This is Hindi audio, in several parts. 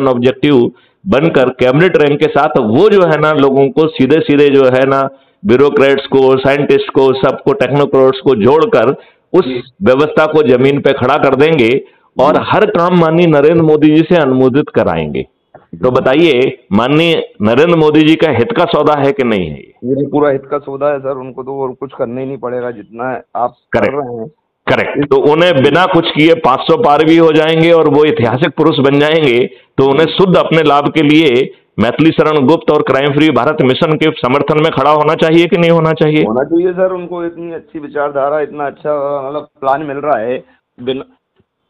ऑब्जेक्टिव बनकर कैबिनेट रैंक के साथ वो जो है ना लोगों को सीधे सीधे जो है ना ब्यूरोक्रेट्स को, साइंटिस्ट को, सबको, टेक्नोक्रेट्स को जोड़कर उस व्यवस्था को जमीन पे खड़ा कर देंगे और हर काम माननीय नरेंद्र मोदी जी से अनुमोदित कराएंगे। तो बताइए माननीय नरेंद्र मोदी जी का हित का सौदा है कि नहीं है? ये पूरा हित का सौदा है सर, उनको तो और कुछ करना ही नहीं पड़ेगा जितना आप कर रहे हैं। करेक्ट। तो उन्हें बिना कुछ किए 500 पार भी हो जाएंगे और वो ऐतिहासिक पुरुष बन जाएंगे। तो उन्हें शुद्ध अपने लाभ के लिए मैथिली शरण गुप्त और क्राइम फ्री भारत मिशन के समर्थन में खड़ा होना चाहिए कि नहीं होना चाहिए? होना चाहिए सर। उनको इतनी अच्छी विचारधारा, इतना अच्छा मतलब प्लान मिल रहा है,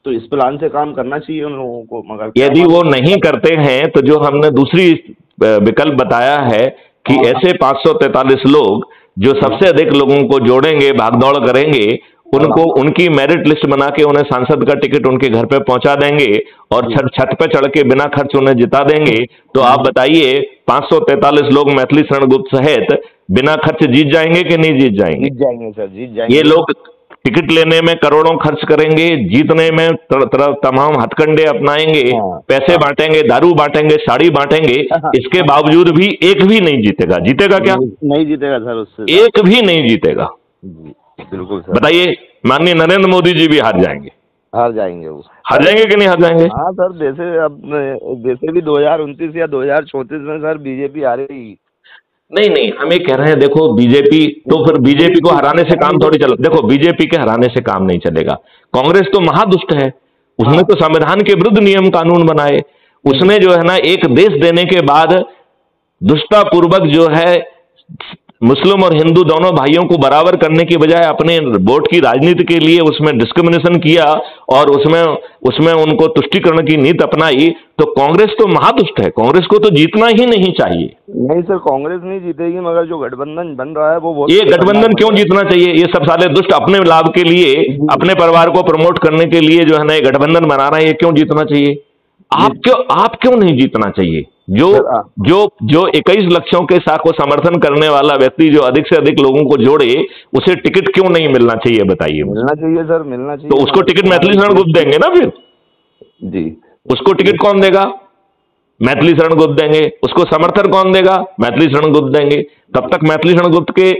तो इस प्लान से काम करना चाहिए उन लोगों को। मगर यदि वो नहीं करते हैं तो जो हमने दूसरी विकल्प बताया है कि ऐसे 543 लोग जो सबसे अधिक लोगों को जोड़ेंगे, भागदौड़ करेंगे, उनको उनकी मेरिट लिस्ट बना के उन्हें सांसद का टिकट उनके घर पे पहुंचा देंगे और छत पे चढ़ के बिना खर्च उन्हें जिता देंगे। तो आप बताइए 543 लोग मैथिली शरण गुप्त सहित बिना खर्च जीत जाएंगे कि नहीं जीत जाएंगे? जीत जाएंगे सर, जीत जाएंगे। ये लोग टिकट लेने में करोड़ों खर्च करेंगे, जीतने में तमाम हथकंडे अपनाएंगे, पैसे बांटेंगे, दारू बांटेंगे, साड़ी बांटेंगे, इसके बावजूद भी एक भी नहीं जीतेगा। जीतेगा क्या? नहीं जीतेगा सर, उससे एक भी नहीं जीतेगा। बिल्कुल सर। बताइए माननीय नरेंद्र मोदी जी भी हार जाएंगे। हार जाएंगे वो। हार जाएंगे कि नहीं हार जाएंगे? हाँ सर, जैसे भी 2029 या 2034 में सर बीजेपी हारेगी। नहीं, हम ये कह रहे हैं, देखो बीजेपी, तो फिर बीजेपी को हराने से काम थोड़ी चल, देखो बीजेपी के हराने से काम नहीं चलेगा। कांग्रेस तो महादुष्ट है, उसने तो संविधान के विरुद्ध नियम कानून बनाए। उसने जो है ना एक देश देने के बाद दुष्टतापूर्वक जो है मुस्लिम और हिंदू दोनों भाइयों को बराबर करने की बजाय अपने वोट की राजनीति के लिए उसमें डिस्क्रिमिनेशन किया और उसमें उनको तुष्टीकरण की नीति अपनाई। तो कांग्रेस तो महादुष्ट है, कांग्रेस को तो जीतना ही नहीं चाहिए। नहीं सर, कांग्रेस नहीं जीतेगी, मगर जो गठबंधन बन रहा है वो ये गठबंधन क्यों जीतना चाहिए? ये सब साले दुष्ट अपने लाभ के लिए, अपने परिवार को प्रमोट करने के लिए जो है ना ये गठबंधन बना रहे हैं, ये क्यों जीतना चाहिए? आप क्यों नहीं जीतना चाहिए? जो 21 लक्षों के साथ को समर्थन करने वाला व्यक्ति जो अधिक से अधिक लोगों को जोड़े, उसे टिकट क्यों नहीं मिलना चाहिए? बताइए। मिलना चाहिए सर, मिलना चाहिए। तो उसको टिकट मैथिली शरण गुप्त देंगे ना फिर? जी। उसको टिकट कौन देगा? मैथिली शरण गुप्त देंगे। उसको समर्थन कौन देगा? मैथिली शरण गुप्त देंगे। तब तक मैथिली शरण गुप्त के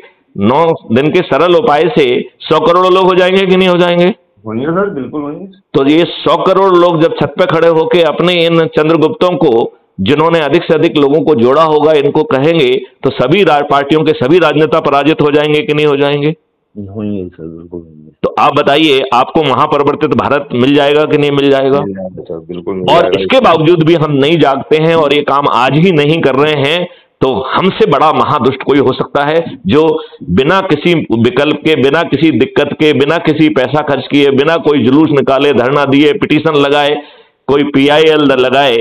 9 दिन के सरल उपाय से 100 करोड़ लोग हो जाएंगे कि नहीं हो जाएंगे? होंगे सर, बिल्कुल होंगे। तो ये 100 करोड़ लोग जब छत पे खड़े होके अपने इन चंद्रगुप्तों को, जिन्होंने अधिक से अधिक लोगों को जोड़ा होगा, इनको कहेंगे, तो सभी पार्टियों के सभी राजनेता पराजित हो जाएंगे कि नहीं हो जाएंगे? होंगे सर, बिल्कुल होंगे। तो आप बताइए, आपको महापरिवर्तित भारत मिल जाएगा कि नहीं मिल जाएगा? सर बिल्कुल। और इसके बावजूद भी हम नहीं जागते हैं और ये काम आज ही नहीं कर रहे हैं, तो हमसे बड़ा महादुष्ट कोई हो सकता है जो बिना किसी विकल्प के, बिना किसी दिक्कत के, बिना किसी पैसा खर्च किए, बिना कोई जुलूस निकाले, धरना दिए, पिटीशन लगाए, कोई PIL लगाए,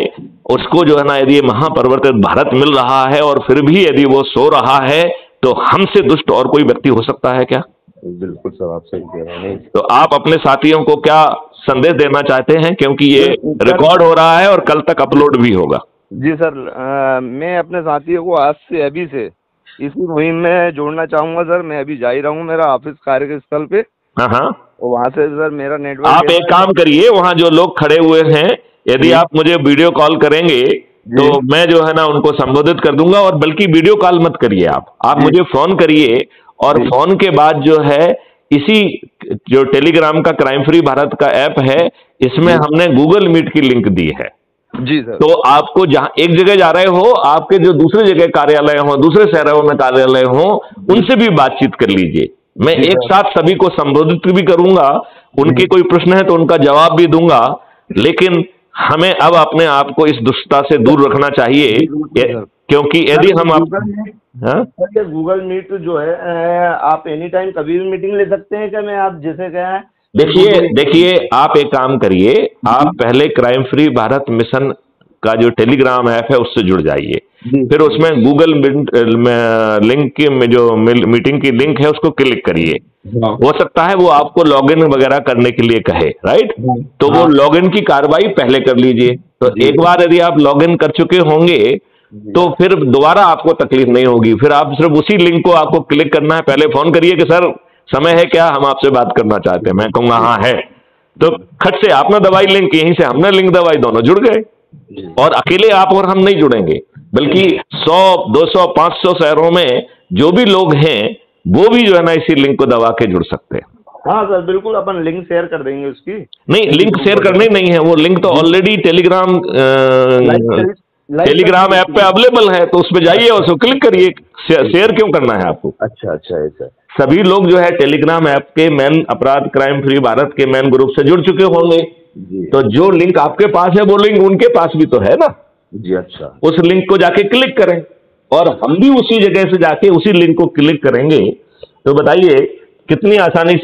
उसको जो है ना यदि महापरिवर्तित भारत मिल रहा है और फिर भी यदि वो सो रहा है, तो हमसे दुष्ट और कोई व्यक्ति हो सकता है क्या? बिल्कुल सर, आप सही कह रहे हैं। तो आप अपने साथियों को क्या संदेश देना चाहते हैं, क्योंकि ये रिकॉर्ड हो रहा है और कल तक अपलोड भी होगा? जी सर, मैं अपने साथियों को आज से, अभी से इसी मुहिम में जोड़ना चाहूंगा सर। मैं अभी जा ही रहा हूँ मेरा ऑफिस कार्यस्थल पे। हाँ, वहाँ से सर मेरा नेटवर्क। आप एक काम करिए, वहाँ जो लोग खड़े हुए हैं, यदि आप मुझे वीडियो कॉल करेंगे तो मैं जो है ना उनको संबोधित कर दूंगा। और बल्कि वीडियो कॉल मत करिए, आप मुझे फोन करिए, और फोन के बाद जो है इसी जो टेलीग्राम का क्राइम फ्री भारत का ऐप है, इसमें हमने गूगल मीट की लिंक दी है। जी सर। तो आपको जहां एक जगह जा रहे हो, आपके जो दूसरे जगह कार्यालय हो, दूसरे शहरों में कार्यालय हो, उनसे भी बातचीत कर लीजिए। मैं एक साथ सभी को संबोधित भी करूंगा, उनके कोई प्रश्न है तो उनका जवाब भी दूंगा। लेकिन हमें अब अपने आप को इस दुष्टता से दूर रखना चाहिए, क्योंकि यदि हम गूगल मीट जो है, आप एनी टाइम कभी भी मीटिंग ले सकते हैं क्या? मैं आप जैसे कहें। देखिए आप एक काम करिए, आप पहले क्राइम फ्री भारत मिशन का जो टेलीग्राम ऐप है उससे जुड़ जाइए, फिर उसमें गूगल लिंक की जो मीटिंग की लिंक है उसको क्लिक करिए। हो सकता है वो आपको लॉगिन वगैरह करने के लिए कहे, राइट? तो वो लॉगिन की कार्रवाई पहले कर लीजिए। तो एक बार यदि आप लॉगिन कर चुके होंगे तो फिर दोबारा आपको तकलीफ नहीं होगी। फिर आप सिर्फ उसी लिंक को आपको क्लिक करना है। पहले फोन करिए कि सर समय है क्या, हम आपसे बात करना चाहते हैं। मैं कहूंगा हाँ है, तो खट से आपने दबाई लिंक, यहीं से हमने लिंक दबाई, दोनों जुड़ गए। और अकेले आप और हम नहीं जुड़ेंगे, बल्कि 100, 200, 500 शहरों में जो भी लोग हैं वो भी जो है ना इसी लिंक को दबा के जुड़ सकते हैं। हाँ सर बिल्कुल, अपन लिंक शेयर कर देंगे उसकी। नहीं, लिंक शेयर करनी नहीं है, वो लिंक तो ऑलरेडी टेलीग्राम ऐप पे अवेलेबल है, तो उसमें जाइए और उसको क्लिक करिए। शेयर क्यों करना है आपको? अच्छा अच्छा ऐसा। सभी लोग जो है टेलीग्राम ऐप के मेन अपराध क्राइम फ्री भारत के मेन ग्रुप से जुड़ चुके होंगे, तो जो लिंक आपके पास है वो लिंक उनके पास भी तो है ना जी। अच्छा, उस लिंक को जाके क्लिक करें, और हम भी उसी जगह से जाके उसी लिंक को क्लिक करेंगे। तो बताइए कितनी आसानी से